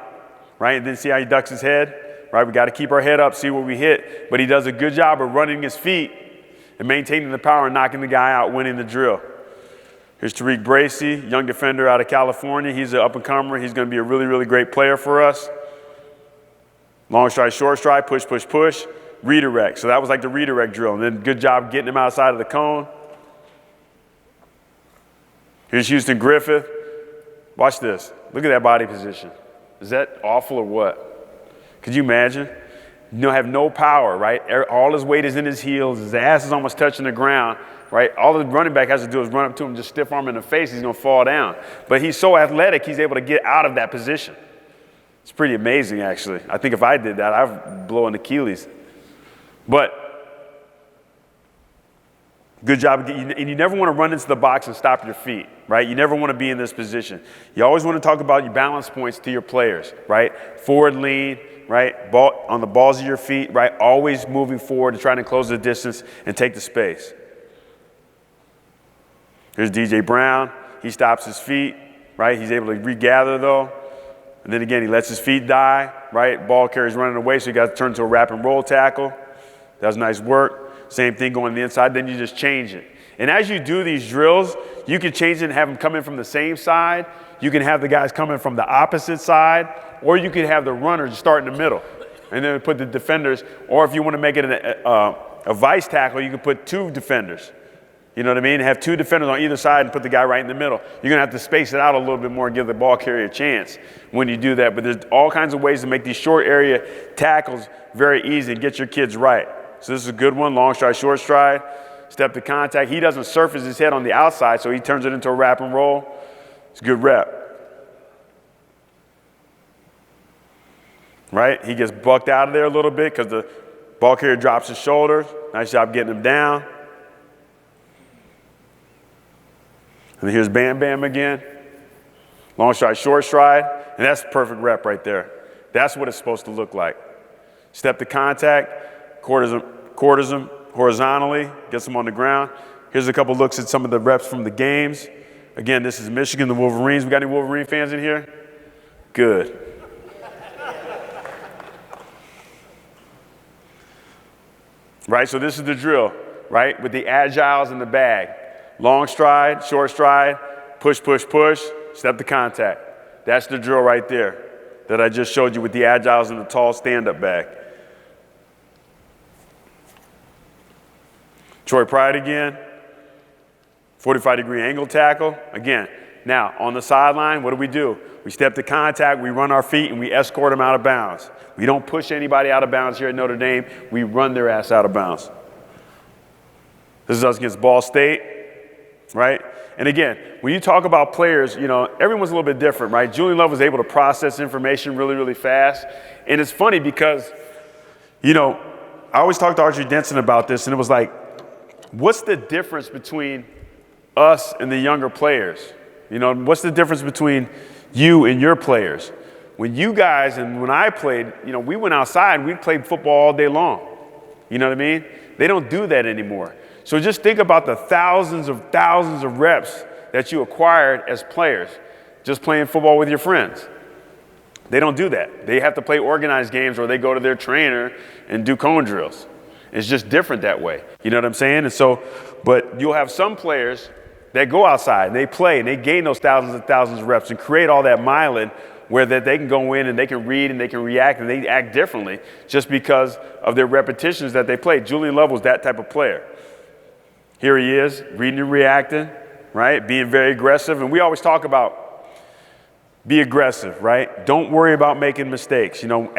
Right? And then see how he ducks his head? Right? We got to keep our head up, see what we hit. But he does a good job of running his feet and maintaining the power and knocking the guy out, winning the drill. Here's Tariq Bracey, young defender out of California. He's an up-and-comer. He's going to be a really, really great player for us. Long stride, short stride, push, push, push, redirect. So that was like the redirect drill. And then good job getting him outside of the cone. Here's Houston Griffith. Watch this. Look at that body position. Is that awful or what? Could you imagine? Have no power, right? All his weight is in his heels. His ass is almost touching the ground, right? All the running back has to do is run up to him, just stiff arm in the face. He's going to fall down. But he's so athletic, he's able to get out of that position. It's pretty amazing, actually. I think if I did that, I'd blow an Achilles. But good job. And you never want to run into the box and stop your feet, right? You never want to be in this position. You always want to talk about your balance points to your players, right? Forward lean, right? Ball, on the balls of your feet, right? Always moving forward and trying to close the distance and take the space. Here's DJ Brown. He stops his feet, right? He's able to regather, though. And then again, he lets his feet die, right? Ball carrier's running away, so you got to turn to a wrap and roll tackle. That was nice work. Same thing going to the inside, then you just change it. And as you do these drills, you can change it and have them come in from the same side. You can have the guys coming from the opposite side, or you can have the runners start in the middle. And then put the defenders, or if you want to make it a vice tackle, you can put two defenders. You know what I mean? Have two defenders on either side and put the guy right in the middle. You're going to have to space it out a little bit more and give the ball carrier a chance when you do that. But there's all kinds of ways to make these short area tackles very easy and get your kids right. So this is a good one, long stride, short stride, step to contact. He doesn't surface his head on the outside, so he turns it into a wrap and roll. It's a good rep. Right? He gets bucked out of there a little bit because the ball carrier drops his shoulders. Nice job getting him down. And here's Bam Bam again. Long stride, short stride. And that's a perfect rep right there. That's what it's supposed to look like. Step to contact, quarters him horizontally, gets him on the ground. Here's a couple looks at some of the reps from the games. Again, this is Michigan, the Wolverines. We got any Wolverine fans in here? Good. right? So this is the drill, right? With the agiles in the bag. Long stride, short stride, push, push, push, step to contact. That's the drill right there that I just showed you with the agiles in the tall stand-up bag. Troy Pride again. 45-degree angle tackle. Again, now on the sideline, what do? We step to contact, we run our feet, and we escort them out of bounds. We don't push anybody out of bounds here at Notre Dame. We run their ass out of bounds. This is us against Ball State, right? And again, when you talk about players, you know, everyone's a little bit different, right? Julian Love was able to process information really, really fast. And it's funny because, you know, I always talk to Archie Denson about this, and it was like, what's the difference between us and the younger players? You know, what's the difference between you and your players? When you guys and when I played, you know, we went outside and we played football all day long. You know what I mean? They don't do that anymore. So just think about the thousands of reps that you acquired as players just playing football with your friends. They don't do that. They have to play organized games or they go to their trainer and do cone drills. It's just different that way. You know what I'm saying? And so, but you'll have some players that go outside and they play and they gain those thousands and thousands of reps and create all that myelin where that they can go in and they can read and they can react and they act differently just because of their repetitions that they play. Julian Love was that type of player. Here he is, reading and reacting, right? Being very aggressive. And we always talk about be aggressive, right? Don't worry about making mistakes. You know,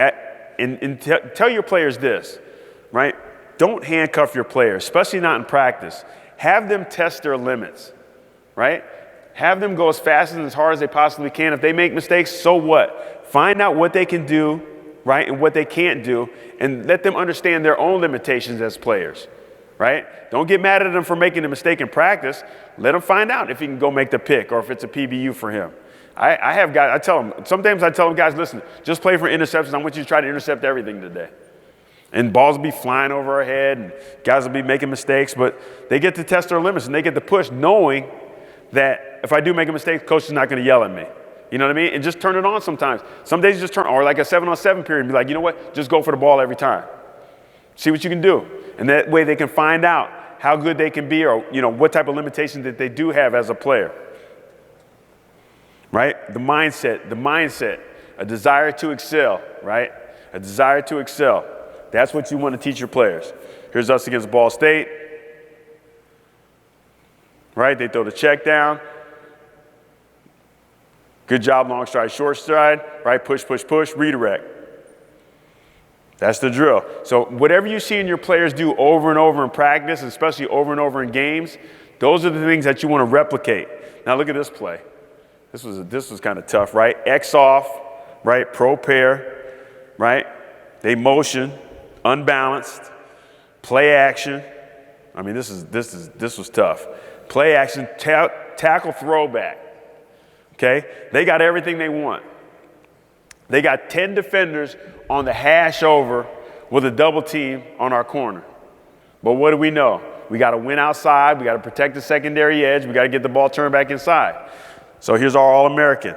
tell your players this, right? Don't handcuff your players, especially not in practice. Have them test their limits, right? Have them go as fast and as hard as they possibly can. If they make mistakes, so what? Find out what they can do, right, and what they can't do, and let them understand their own limitations as players, right? Don't get mad at them for making a mistake in practice. Let them find out if he can go make the pick or if it's a PBU for him. I have guys, sometimes I tell them, guys, listen, just play for interceptions. I want you to try to intercept everything today. And balls will be flying over our head, and guys will be making mistakes, but they get to test their limits, and they get to push knowing that if I do make a mistake, coach is not going to yell at me. You know what I mean? And just turn it on sometimes. Some days just turn, or like a 7-on-7 period, and be like, you know what? Just go for the ball every time. See what you can do. And that way they can find out how good they can be or, you know, what type of limitations that they do have as a player. Right? The mindset, a desire to excel, right? A desire to excel. That's what you want to teach your players. Here's us against Ball State. Right? They throw the check down. Good job, long stride, short stride. Right? Push, push, push, redirect. That's the drill. So whatever you see in your players do over and over in practice, especially over and over in games, those are the things that you want to replicate. Now look at this play. This was kind of tough, right? X off, right? Pro pair, right? They motion, unbalanced, play action. I mean, this was tough. Play action, tackle, throwback. Okay? They got everything they want. They got 10 defenders on the hash over with a double team on our corner. But what do we know? We got to win outside. We got to protect the secondary edge. We got to get the ball turned back inside. So here's our All-American.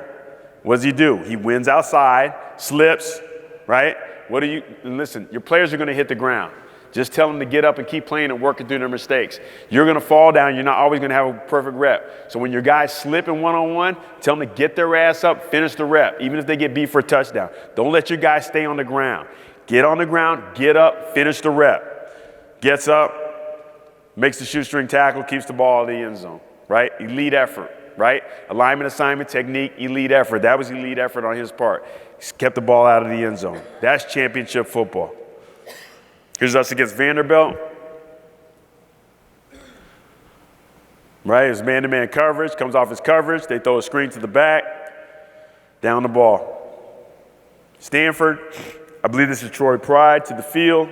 What does he do? He wins outside, slips, right? And listen, your players are going to hit the ground. Just tell them to get up and keep playing and working through their mistakes. You're going to fall down. You're not always going to have a perfect rep. So when your guys slip in one-on-one, tell them to get their ass up, finish the rep, even if they get beat for a touchdown. Don't let your guys stay on the ground. Get on the ground, get up, finish the rep. Gets up, makes the shoestring tackle, keeps the ball in the end zone, right? Elite effort, right? Alignment, assignment, technique, elite effort. That was elite effort on his part. He's kept the ball out of the end zone. That's championship football. Here's us against Vanderbilt. Right, it's man-to-man coverage, comes off his coverage. They throw a screen to the back, down the ball. Stanford, I believe this is Troy Pride, to the field.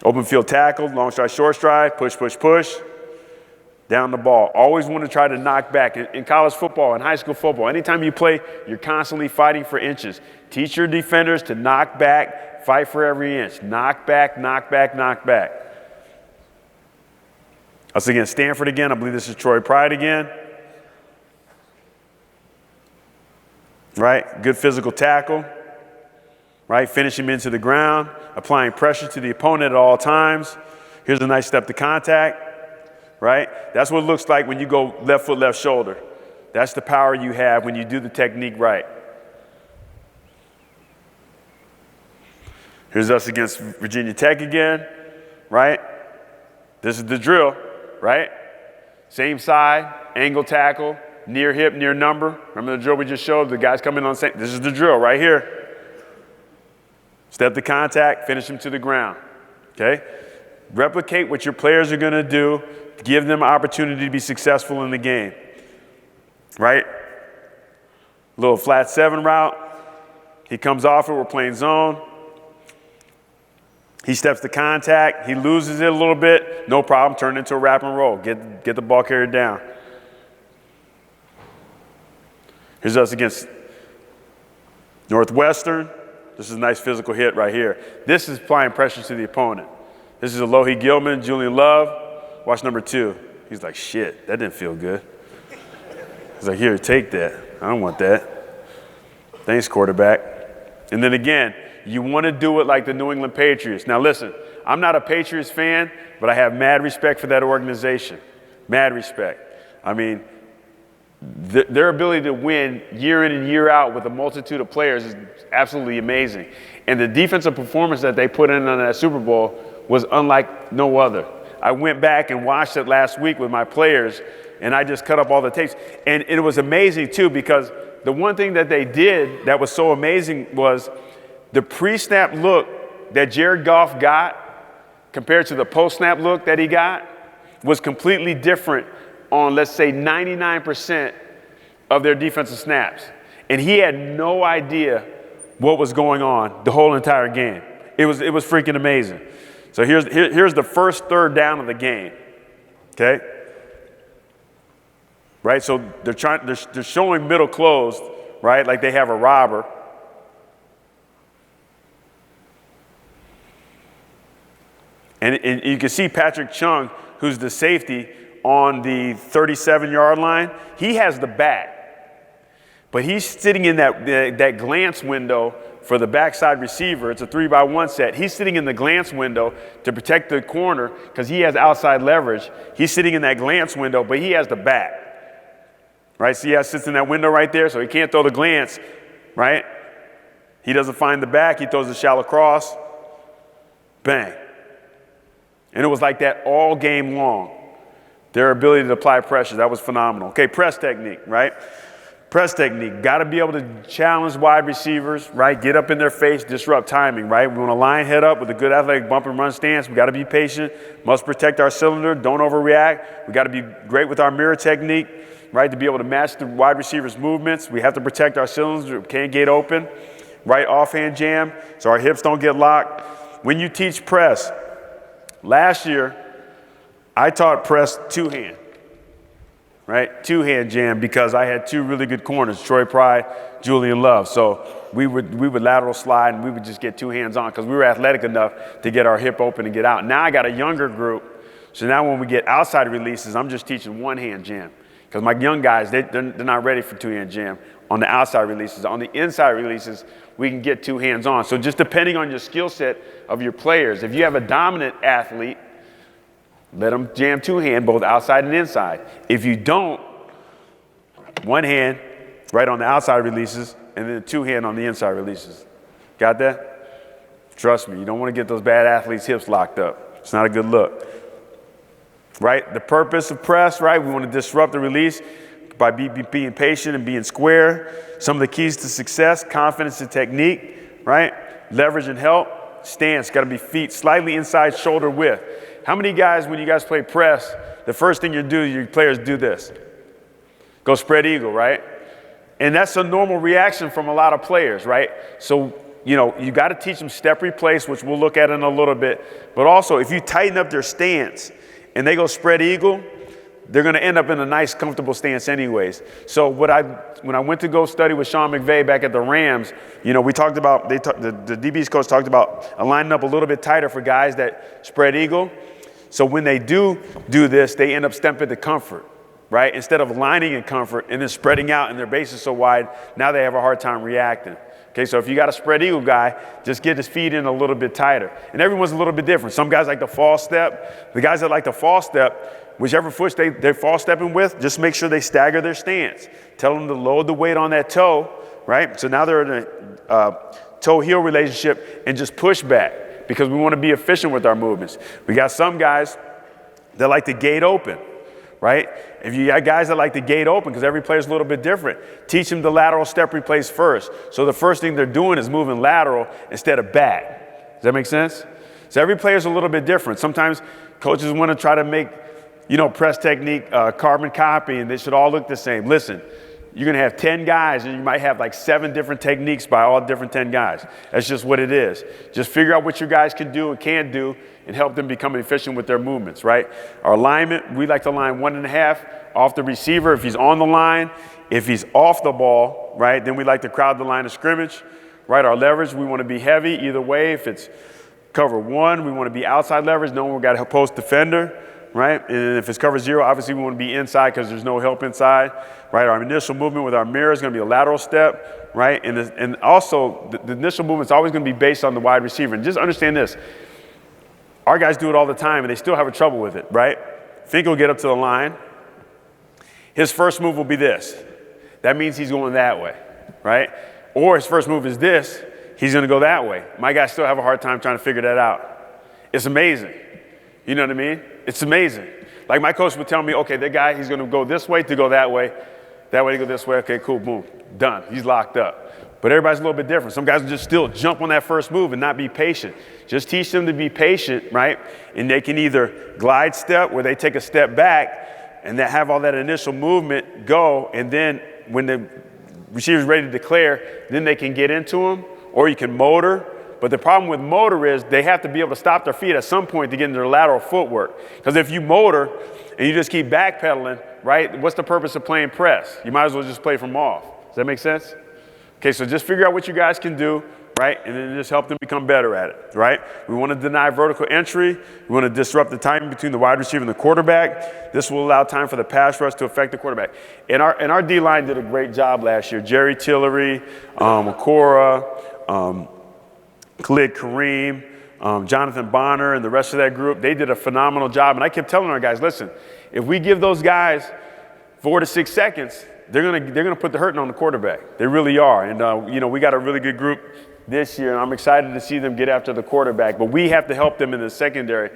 Open field tackle, long stride, short stride, push, push, push. Down the ball. Always want to try to knock back. In college football, in high school football, anytime you play, you're constantly fighting for inches. Teach your defenders to knock back, fight for every inch. Knock back, knock back, knock back. Us against Stanford again. I believe this is Troy Pride again. Right? Good physical tackle. right? Finish him into the ground, applying pressure to the opponent at all times. Here's a nice step to contact, right? That's what it looks like when you go left foot, left shoulder. That's the power you have when you do the technique right. Here's us against Virginia Tech again, right? This is the drill, right? Same side, angle tackle, near hip, near number. Remember the drill we just showed? The guys coming on the same. This is the drill right here. Step to contact, finish them to the ground, okay? Replicate what your players are going to do. Give them an opportunity to be successful in the game, right? Little flat 7 route. He comes off it. We're playing zone. He steps to contact. He loses it a little bit. No problem. Turn it into a wrap and roll. Get the ball carried down. Here's us against Northwestern. This is a nice physical hit right here. This is applying pressure to the opponent. This is Alohi Gilman, Julian Love. Watch number 2. He's like, shit, that didn't feel good. He's like, here, take that. I don't want that. Thanks, quarterback. And then again, you want to do it like the New England Patriots. Now listen, I'm not a Patriots fan, but I have mad respect for that organization. Mad respect. I mean, their ability to win year in and year out with a multitude of players is absolutely amazing. And the defensive performance that they put in on that Super Bowl was unlike no other. I went back and watched it last week with my players, and I just cut up all the tapes. And it was amazing, too, because the one thing that they did that was so amazing was the pre-snap look that Jared Goff got compared to the post-snap look that he got was completely different on, let's say, 99% of their defensive snaps. And he had no idea what was going on the whole entire game. It was freaking amazing. So here's the first third down of the game, okay? Right, so they're showing middle closed, right, like they have a robber. And you can see Patrick Chung, who's the safety, on the 37-yard line. He has the back, but he's sitting in that glance window for the backside receiver. It's a 3-by-1 set. He's sitting in the glance window to protect the corner because he has outside leverage. He's sitting in that glance window, but he has the back, right? See how he sits in that window right there? So he can't throw the glance, right? He doesn't find the back. He throws the shallow cross. Bang. And it was like that all game long. Their ability to apply pressure, that was phenomenal. Okay, press technique, right? Press technique, got to be able to challenge wide receivers, right? Get up in their face, disrupt timing, right? We want to line head up with a good athletic bump and run stance. We got to be patient, must protect our cylinder, don't overreact. We got to be great with our mirror technique, right? To be able to match the wide receiver's movements. We have to protect our cylinder, can't get open, right? Offhand jam, so our hips don't get locked. When you teach press, last year, I taught press two-hand, right? Two-hand jam because I had 2 really good corners, Troy Pride, Julian Love. So we would lateral slide and we would just get 2 hands on because we were athletic enough to get our hip open and get out. Now I got a younger group, so now when we get outside releases, I'm just teaching 1-hand jam because my young guys, they're not ready for 2-hand jam on the outside releases. On the inside releases, we can get 2 hands on. So just depending on your skill set of your players, if you have a dominant athlete, let them jam 2-hand, both outside and inside. If you don't, 1 hand right on the outside releases, and then 2-hand on the inside releases. Got that? Trust me, you don't want to get those bad athletes' hips locked up. It's not a good look. Right? The purpose of press, right? We want to disrupt the release by being patient and being square. Some of the keys to success: confidence and technique, right? Leverage and help. Stance, got to be feet slightly inside shoulder width. How many guys, when you guys play press, the first thing your players do this? Go spread eagle, right? And that's a normal reaction from a lot of players, right? So, you got to teach them step replace, which we'll look at in a little bit. But also, if you tighten up their stance and they go spread eagle, they're going to end up in a nice, comfortable stance anyways. So when I went to go study with Sean McVay back at the Rams, we talked about, the DB's coach talked about lining up a little bit tighter for guys that spread eagle. So when they do this, they end up stepping to comfort, right? Instead of lining in comfort and then spreading out and their base is so wide, now they have a hard time reacting. Okay, so if you got a spread eagle guy, just get his feet in a little bit tighter. And everyone's a little bit different. Some guys like the false step. The guys that like the false step, whichever foot they're false stepping with, just make sure they stagger their stance. Tell them to load the weight on that toe, right? So now they're in a toe-heel relationship and just push back because we want to be efficient with our movements. We got some guys that like to gate open. Right? If you got guys that like to gate open, because every player's a little bit different, teach them the lateral step replace first. So the first thing they're doing is moving lateral instead of back. Does that make sense? So every player's a little bit different. Sometimes coaches want to try to make, press technique carbon copy, and they should all look the same. Listen, you're going to have 10 guys, and you might have like 7 different techniques by all different 10 guys. That's just what it is. Just figure out what your guys can do and can't do and help them become efficient with their movements, right? Our alignment, we like to line 1.5 off the receiver if he's on the line. If he's off the ball, right, then we like to crowd the line of scrimmage, right? Our leverage, we want to be heavy either way. If it's cover 1, we want to be outside leverage, knowing we've got a post defender, right? And if it's cover 0, obviously we want to be inside because there's no help inside, right? Our initial movement with our mirror is going to be a lateral step, right? And also the initial movement is always going to be based on the wide receiver. And just understand this. Our guys do it all the time, and they still have trouble with it, right? Fink will get up to the line. His first move will be this. That means he's going that way, right? Or his first move is this. He's going to go that way. My guys still have a hard time trying to figure that out. It's amazing. You know what I mean? It's amazing. Like my coach would tell me, okay, that guy, he's going to go this way to go that way to go this way. Okay, cool, boom, done. He's locked up. But everybody's a little bit different. Some guys will just still jump on that first move and not be patient. Just teach them to be patient, right? And they can either glide step where they take a step back and they have all that initial movement go, and then when the receiver's ready to declare, then they can get into them, or you can motor. But the problem with motor is they have to be able to stop their feet at some point to get into their lateral footwork. Because if you motor and you just keep backpedaling, right, what's the purpose of playing press? You might as well just play from off. Does that make sense? Okay, so just figure out what you guys can do, right, and then just help them become better at it, right? We want to deny vertical entry. We want to disrupt the timing between the wide receiver and the quarterback. This will allow time for the pass rush to affect the quarterback. And our D-line did a great job last year. Jerry Tillery, Okora, Khalid Kareem, Jonathan Bonner, and the rest of that group, they did a phenomenal job. And I kept telling our guys, listen, if we give those guys 4 to 6 seconds, they're gonna put the hurting on the quarterback. They really are. And we got a really good group this year, and I'm excited to see them get after the quarterback. But we have to help them in the secondary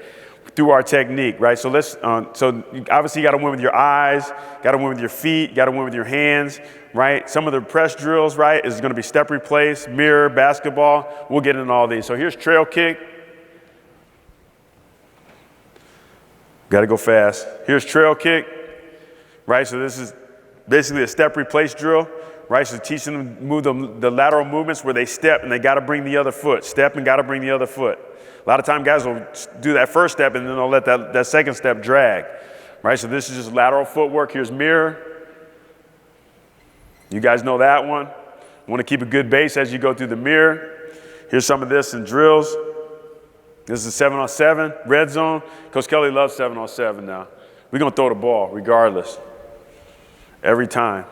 through our technique, right? So so obviously you got to win with your eyes, got to win with your feet, got to win with your hands, right? Some of the press drills, right, is going to be step replace, mirror, basketball. We'll get into all these. So here's trail kick. Got to go fast. Here's trail kick, right? So this is basically a step replace drill, right? So teaching them to move the lateral movements where they step and they got to bring the other foot. Step and got to bring the other foot. A lot of time guys will do that first step and then they'll let that second step drag, right? So this is just lateral footwork. Here's mirror. You guys know that one. You want to keep a good base as you go through the mirror. Here's some of this in drills. This is 7-on-7, red zone. Coach Kelly loves 7-on-7 now. We're going to throw the ball regardless. Every time.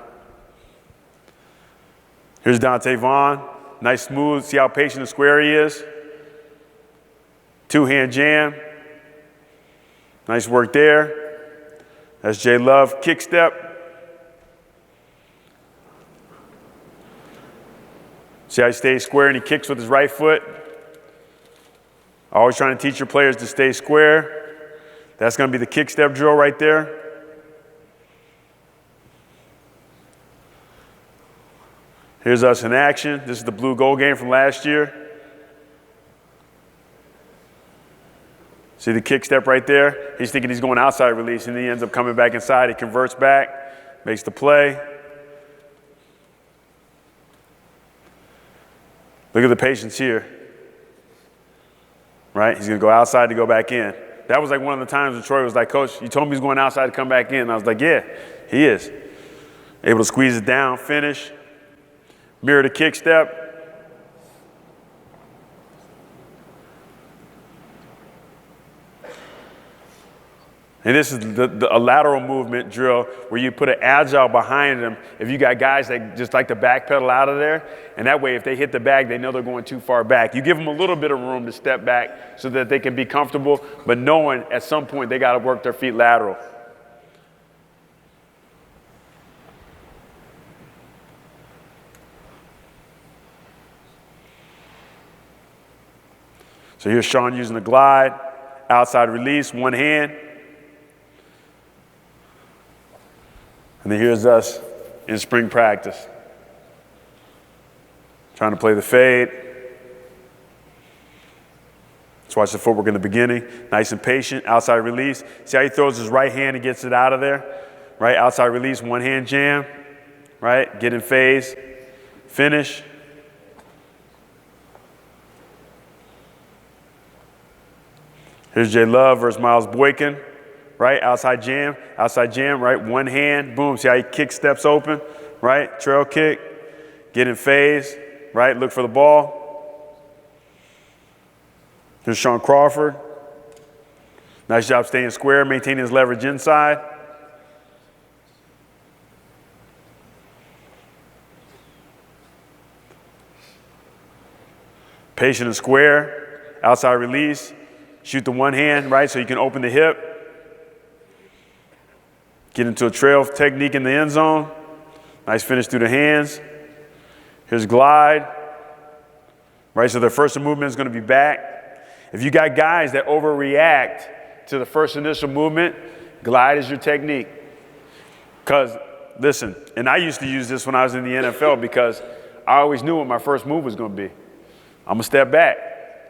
Here's Dante Vaughn. Nice smooth. See how patient and square he is? Two-hand jam. Nice work there. That's Jay Love. Kick step. See how he stays square and he kicks with his right foot? Always trying to teach your players to stay square. That's going to be the kick step drill right there. Here's us in action. This is the blue goal game from last year. See the kick step right there? He's thinking he's going outside release, and then he ends up coming back inside. He converts back, makes the play. Look at the patience here. Right? He's going to go outside to go back in. That was like one of the times when Troy was like, Coach, you told me he's going outside to come back in. And I was like, yeah, he is. Able to squeeze it down, finish. Mirror to kick step. And this is a lateral movement drill where you put an agile behind them if you got guys that just like to backpedal out of there. And that way, if they hit the bag, they know they're going too far back. You give them a little bit of room to step back so that they can be comfortable, but knowing at some point they got to work their feet lateral. So here's Sean using the glide, outside release, one hand. And then here's us in spring practice, trying to play the fade. Let's watch the footwork in the beginning. Nice and patient, outside release. See how he throws his right hand and gets it out of there? Right, outside release, one hand jam. Right, get in phase, finish. Here's J Love versus Miles Boykin. Right, outside jam, right, one hand, boom, see how he kick steps open, right, trail kick, get in phase, right, look for the ball. Here's Sean Crawford. Nice job staying square, maintaining his leverage inside. Patient and square, outside release, shoot the one hand, right, so you can open the hip. Get into a trail technique in the end zone. Nice finish through the hands. Here's glide. Right, so their first movement is going to be back. If you got guys that overreact to the first initial movement, glide is your technique. Because, listen, and I used to use this when I was in the NFL because I always knew what my first move was going to be. I'm going to step back.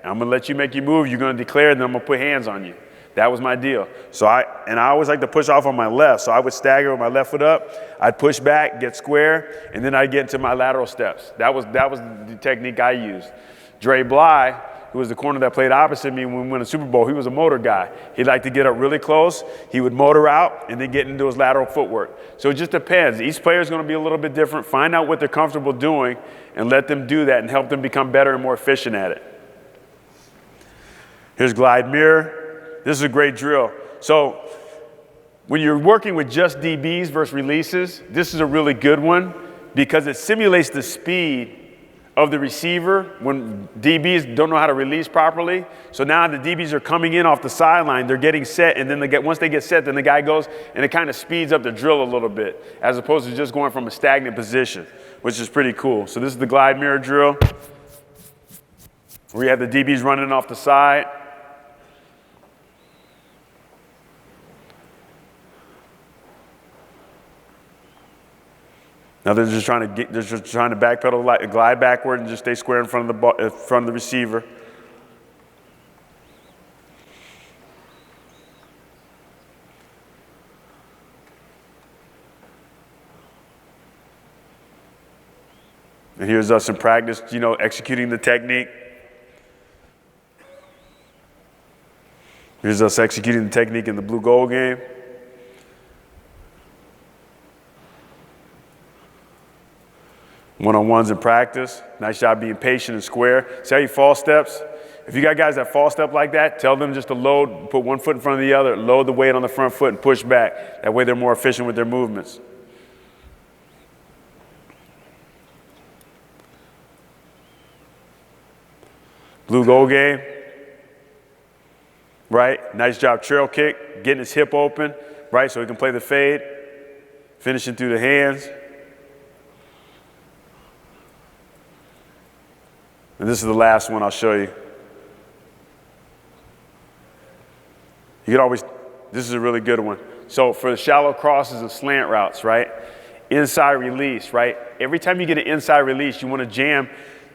I'm going to let you make your move. You're going to declare, and then I'm going to put hands on you. That was my deal. So I always like to push off on my left. So I would stagger with my left foot up. I'd push back, get square, and then I'd get into my lateral steps. That was the technique I used. Dre Bly, who was the corner that played opposite me when we won the Super Bowl, he was a motor guy. He'd like to get up really close. He would motor out and then get into his lateral footwork. So it just depends. Each player is going to be a little bit different. Find out what they're comfortable doing and let them do that and help them become better and more efficient at it. Here's glide mirror. This is a great drill. So when you're working with just DBs versus releases, this is a really good one because it simulates the speed of the receiver when DBs don't know how to release properly. So now the DBs are coming in off the sideline, they're getting set, and then once they get set, then the guy goes, and it kind of speeds up the drill a little bit, as opposed to just going from a stagnant position, which is pretty cool. So this is the glide mirror drill, where you have the DBs running off the side. Now they're just trying to backpedal, glide backward, and just stay square in front of the receiver. And here's us in practice, executing the technique. Here's us executing the technique in the blue gold game. One-on-ones in practice. Nice job being patient and square. See how he false steps? If you got guys that false step like that, tell them just to load, put one foot in front of the other, load the weight on the front foot and push back. That way they're more efficient with their movements. Blue gold game. Right? Nice job trail kick, getting his hip open, right? So he can play the fade, finishing through the hands. And this is the last one I'll show you. You could always, this is a really good one. So for the shallow crosses and slant routes, right? Inside release, right? Every time you get an inside release, you want to jam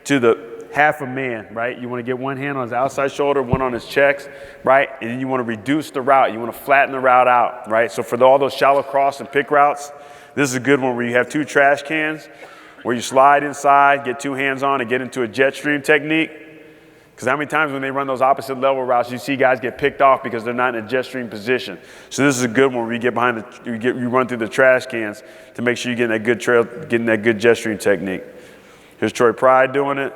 to the half a man, right? You want to get one hand on his outside shoulder, one on his checks, right? And then you want to reduce the route. You want to flatten the route out, right? So for all those shallow cross and pick routes, this is a good one where you have two trash cans, where you slide inside, get two hands on, and get into a jet stream technique. Because how many times when they run those opposite level routes, you see guys get picked off because they're not in a jet stream position. So this is a good one where you get behind you run through the trash cans to make sure you're getting that good trail, getting that good jet stream technique. Here's Troy Pride doing it.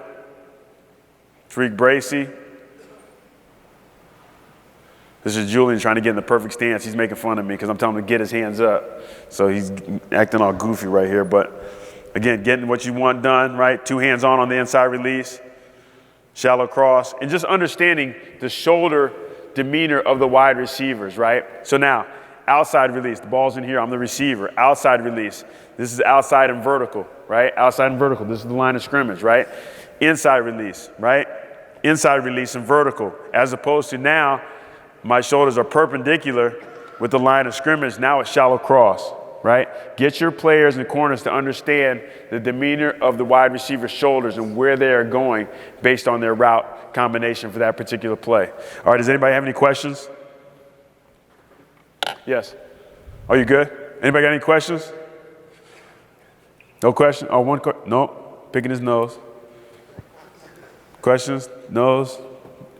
Freak Bracy. This is Julian trying to get in the perfect stance. He's making fun of me because I'm telling him to get his hands up. So he's acting all goofy right here. But again, getting what you want done, right? 2 hands on the inside release, shallow cross, and just understanding the shoulder demeanor of the wide receivers, right? So now, outside release, the ball's in here, I'm the receiver. Outside release, this is outside and vertical, right? Outside and vertical, this is the line of scrimmage, right? Inside release, right? Inside release and vertical, as opposed to now, my shoulders are perpendicular with the line of scrimmage. Now it's shallow cross, right? Get your players and corners to understand the demeanor of the wide receiver's shoulders and where they are going based on their route combination for that particular play. All right, does anybody have any questions? Yes. Are you good? Anybody got any questions? No question? Oh, one question? No. Picking his nose. Questions? Nose?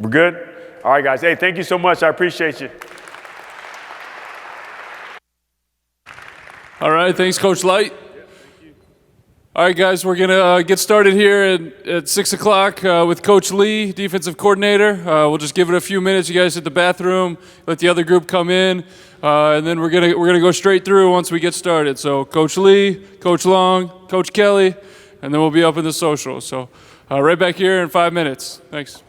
We're good? All right, guys. Hey, thank you so much. I appreciate you. All right, thanks, Coach Lyght. All right, guys, we're going to get started here at 6 o'clock with Coach Lee, defensive coordinator. We'll just give it a few minutes. You guys hit the bathroom, let the other group come in, and then we're gonna go straight through once we get started. So Coach Lee, Coach Long, Coach Kelly, and then we'll be up in the social. So right back here in 5 minutes. Thanks.